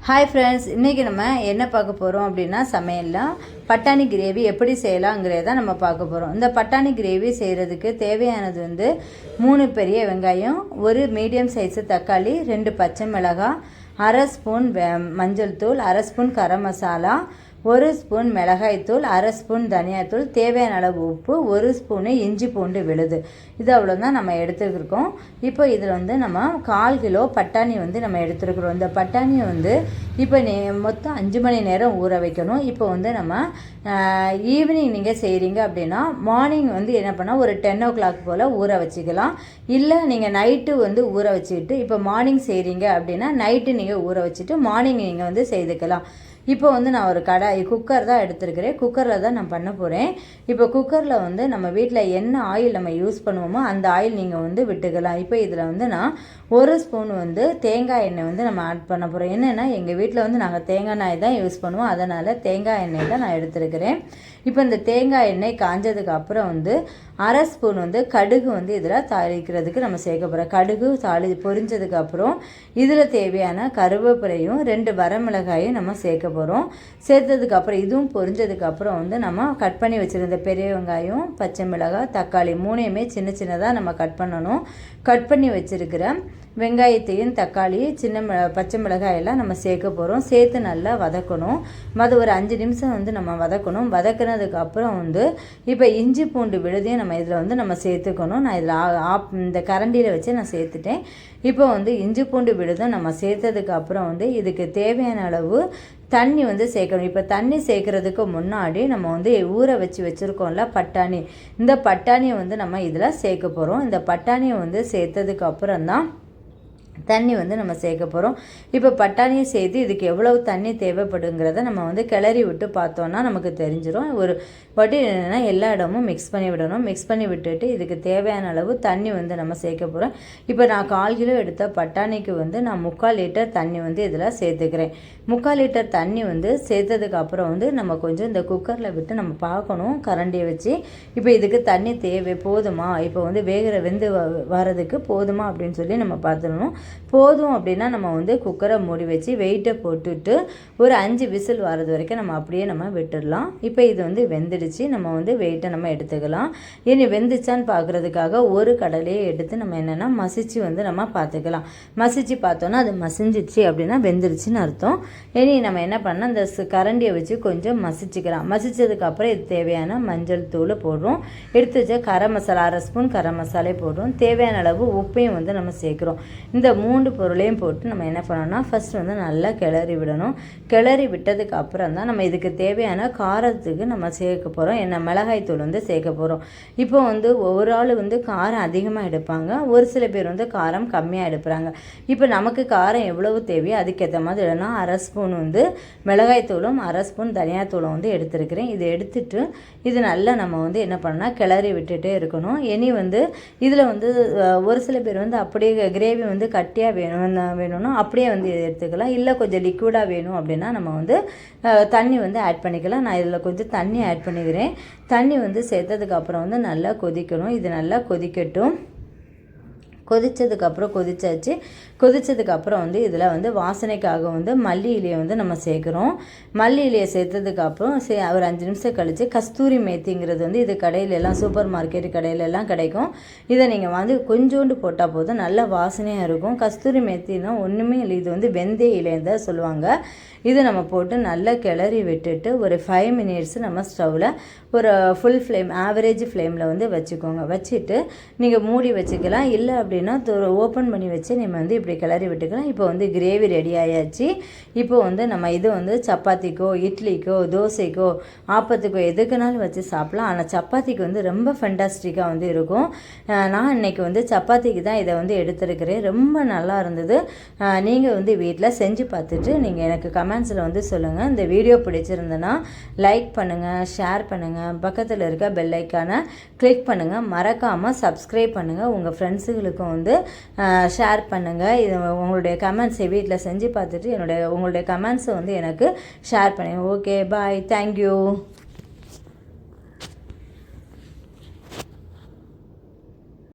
Hi friends, இன்றைக்கி நம்ம என்ன பார்க்க போகிறோம் அப்படின்னா சமையலில் பட்டாணி கிரேவி எப்படி செய்யலாங்கிறத நம்ம பார்க்க போகிறோம். இந்த பட்டாணி கிரேவி செய்கிறதுக்கு தேவையானது 3 பெரிய வெங்காயம், ஒரு மீடியம் சைஸு தக்காளி, 2 பச்சை மிளகாய், அரை ஸ்பூன் மஞ்சள் தூள், அரை ஸ்பூன் கரம் மசாலா, 1 ஸ்பூன் மிளகாய்த்தூள், அரை ஸ்பூன் தனியாத்தூள், தேவையான அளவு உப்பு, 1 ஸ்பூனு இஞ்சி பூண்டு விழுது. இது அவ்வளோதான் நம்ம எடுத்துருக்கோம். இப்போ இதில் நம்ம 1/4 கிலோ பட்டாணி நம்ம எடுத்துருக்குறோம். இந்த பட்டாணியை இப்போ மொத்தம் 5 மணி நேரம் ஊற வைக்கணும். இப்போ நம்ம ஈவினிங் நீங்கள் செய்கிறீங்க அப்படின்னா மார்னிங் என்ன பண்ணால் ஒரு 10 o'clock போல் ஊற வச்சுக்கலாம். இல்லை நீங்கள் நைட்டு ஊற வச்சுக்கிட்டு இப்போ மார்னிங் செய்கிறீங்க அப்படின்னா நைட்டு நீங்கள் ஊற வச்சுட்டு மார்னிங் நீங்கள் செய்துக்கலாம். இப்போ நான் ஒரு குக்கர் தான் எடுத்துருக்கிறேன். குக்கரில் தான் நான் பண்ண போகிறேன். இப்போ குக்கரில் நம்ம வீட்டில் என்ன ஆயில் நம்ம யூஸ் பண்ணுவோமோ அந்த ஆயில் நீங்கள் விட்டுக்கலாம். இப்போ இதில் நான் 1 ஸ்பூன் தேங்காய் எண்ணெய் நம்ம ஆட் பண்ண போகிறோம். என்னென்னா எங்கள் வீட்டில் நாங்கள் தேங்காய் எண்ணெய் தான் யூஸ் பண்ணுவோம். அதனால் தேங்காய் எண்ணெய் தான் நான் எடுத்துருக்கிறேன். இப்போ இந்த தேங்காய் எண்ணெய் காஞ்சதுக்கு அப்புறம் அரை ஸ்பூன் கடுகு இதில் தாளிக்கிறதுக்கு நம்ம சேர்க்க போகிறோம். கடுகு பொரிஞ்சதுக்கு அப்புறம் இதில் தேவையான கருவேப்பிலையும் 2 வரமிளகாயும் நம்ம சேர்க்க போகிறோம். சேர்த்ததுக்கு அப்புறம் இதுவும் பொரிஞ்சதுக்கு அப்புறம் நம்ம கட் பண்ணி வச்சுருந்த பெரிய வெங்காயம், பச்சை மிளகாய், தக்காளி 3யுமே சின்ன சின்னதாக நம்ம கட் பண்ணணும். கட் பண்ணி வச்சுருக்கிற வெங்காயத்தையும் தக்காளி, பச்சை மிளகாய் எல்லாம் நம்ம சேர்க்க போகிறோம். சேர்த்து நல்லா வதக்கணும். ஒரு 5 நிமிஷம் நம்ம வதக்கணும். வதக்கினதுக்கு அப்புறம் இப்போ இஞ்சி பூண்டு விழுதையும் நம்ம இதில் நம்ம சேர்த்துக்கணும். நான் இதில் இந்த கரண்டியில் வச்சு நான் சேர்த்துட்டேன். இப்போ இஞ்சி பூண்டு விழுதும் நம்ம சேர்த்ததுக்கு அப்புறம் இதுக்கு தேவையான அளவு தண்ணி சேர்க்கணும். இப்போ தண்ணி சேர்க்குறதுக்கு முன்னாடி நம்ம ஊற வச்சுருக்கோம்ல பட்டாணி, இந்த பட்டாணியை நம்ம இதில் சேர்க்க போகிறோம். இந்த பட்டாணியை சேர்த்ததுக்கு அப்புறம் தான் தண்ணி நம்ம சேர்க்க போகிறோம். இப்போ பட்டாணியை சேர்த்து இதுக்கு எவ்வளவு தண்ணி தேவைப்படுங்கிறத நம்ம கிளறி விட்டு பார்த்தோன்னா நமக்கு தெரிஞ்சிடும். ஒரு வாட்டி என்னென்னா எல்லா இடமும் மிக்ஸ் பண்ணி விடணும். மிக்ஸ் பண்ணி விட்டுட்டு இதுக்கு தேவையான அளவு தண்ணி நம்ம சேர்க்க போகிறோம். இப்போ நான் 1/4 கிலோ எடுத்த பட்டாணிக்கு நான் 3/4 லிட்டர் தண்ணி இதில் சேர்த்துக்கிறேன். 3/4 லிட்டர் தண்ணி சேர்த்ததுக்கு அப்புறம் நம்ம கொஞ்சம் இந்த குக்கரில் விட்டு நம்ம பார்க்கணும் கரண்டியை வச்சு. இப்போ இதுக்கு தண்ணி தேவை போதுமா, இப்போ வெந்து வரதுக்கு போதுமா அப்படின்னு சொல்லி நம்ம பார்த்துடணும். போதும் அப்படின்னா நம்ம குக்கரை மூடி வச்சு வெயிட்டை போட்டுட்டு ஒரு 5 விசில் வரது வரைக்கும் நம்ம அப்படியே நம்ம விட்டுடலாம். இப்போ இது வெந்துடுச்சு. நம்ம வெயிட்டை நம்ம எடுத்துக்கலாம். இனி வெந்துச்சான்னு பார்க்குறதுக்காக ஒரு கடலையை எடுத்து நம்ம என்னென்னா மசிச்சு நம்ம பார்த்துக்கலாம். மசிச்சு பார்த்தோன்னா அது மசிஞ்சிச்சு அப்படின்னா வெந்துடுச்சுன்னு அர்த்தம். இனி நம்ம என்ன பண்ணால் அந்த கரண்டியை வச்சு கொஞ்சம் மசிச்சுக்கலாம். மசிச்சதுக்கப்புறம் இது தேவையான மஞ்சள் தூள் போடுறோம். எடுத்து வச்ச கரம் மசாலா, அரை ஸ்பூன் கரம் மசாலே போடுறோம். தேவையான அளவு உப்பையும் நம்ம சேர்க்குறோம். இந்த 3 பொருளையும் போட்டு நம்ம என்ன பண்ணோம்னா ஃபஸ்ட் நல்லா கிளறி விடணும். கிளறி விட்டதுக்கு அப்புறம் தான் நம்ம இதுக்கு தேவையான காரத்துக்கு நம்ம சேர்க்க போகிறோம். என்ன மிளகாய் தூள் சேர்க்க போகிறோம். இப்போ ஒவ்வொரு ஆள் காரம் அதிகமாக எடுப்பாங்க, ஒரு சில பேர் காரம் கம்மியாக எடுப்பாங்க. இப்போ நமக்கு காரம் எவ்வளவு தேவையோ அதுக்கேற்ற மாதிரி இல்லைன்னா அரை ஸ்பூன் மிளகாய் தூளும் அரை ஸ்பூன் தனியாத்தூளும் எடுத்துருக்கிறேன். இது எடுத்துட்டு இது நல்லா நம்ம என்ன பண்ணோம்னா கிளறி விட்டுட்டே இருக்கணும். இனி இதில் ஒரு சில பேர் அப்படியே கிரேவி கட்டியாக வேணும்னா அப்படியே எடுத்துக்கலாம். இல்லை கொஞ்சம் லிக்விடாக வேணும் அப்படின்னா நம்ம தண்ணி ஆட் பண்ணிக்கலாம். நான் இதில் கொஞ்சம் தண்ணி ஆட் பண்ணிக்கிறேன். தண்ணி சேர்த்ததுக்கு அப்புறம் நல்லா கொதிக்கணும். இது நல்லா கொதிக்கட்டும். கொதித்ததுக்கப்புறம் கொதித்ததுக்கப்புறம் இதில் வாசனைக்காக மல்லி இலையை நம்ம சேர்க்குறோம். மல்லி இலையை சேர்த்ததுக்கப்புறம் ஒரு 5 நிமிஷம் கழித்து கஸ்தூரி மேத்திங்கிறது இது கடையிலெல்லாம் சூப்பர் மார்க்கெட் கடையிலெல்லாம் கிடைக்கும். இதை நீங்கள் கொஞ்சோண்டு போட்டால் போதும், நல்ல வாசனையாக இருக்கும். கஸ்தூரி மேத்தின்னா ஒன்றுமே இல்லை, இது வெந்தய இலைன்னு தான் சொல்லுவாங்க. இதை நம்ம போட்டு நல்லா கிளறி விட்டுட்டு ஒரு 5 மினிட்ஸ் நம்ம ஸ்டவ்வில் ஒரு ஃபுல் ஃப்ளேம் ஆவரேஜ் ஃப்ளேமில் வச்சுக்கோங்க. வச்சுட்டு நீங்கள் மூடி வச்சுக்கலாம். இல்லை அப்படின்னா ஓப்பன் பண்ணி வச்சு நம்ம இப்படி கிளறி விட்டுக்கலாம். இப்போ கிரேவி ரெடி ஆயாச்சு. இப்போ நம்ம இது சப்பாத்திக்கோ, இட்லிக்கோ, தோசைக்கோ, ஆப்பத்துக்கோ எதுக்குனாலும் வச்சு சாப்பிடலாம். ஆனால் சப்பாத்திக்கு ரொம்ப ஃபண்டாஸ்டிக்காக இருக்கும். நான் இன்றைக்கி சப்பாத்திக்கு தான் இதை எடுத்துருக்கிறேன். ரொம்ப நல்லா இருந்தது. நீங்கள் வீட்டில் செஞ்சு பார்த்துட்டு நீங்கள் எனக்கு கமெண்ட்ஸில் சொல்லுங்கள். இந்த வீடியோ பிடிச்சிருந்தனா லைக் பண்ணுங்கள், ஷேர் பண்ணுங்கள், பக்கத்தில் இருக்க பெல் ஐக்கானை கிளிக் பண்ணுங்கள். மறக்காமல் சப்ஸ்கிரைப் பண்ணுங்கள். உங்கள் ஃப்ரெண்ட்ஸுகளுக்கும் ஷேர் பண்ணுங்கள். இது உங்களுடைய கமெண்ட்ஸை வீட்டில் செஞ்சு பார்த்துட்டு உங்களுடைய கமெண்ட்ஸை எனக்கு ஷேர் பண்ணுங்கள். ஓகே, பாய், தேங்க்யூ.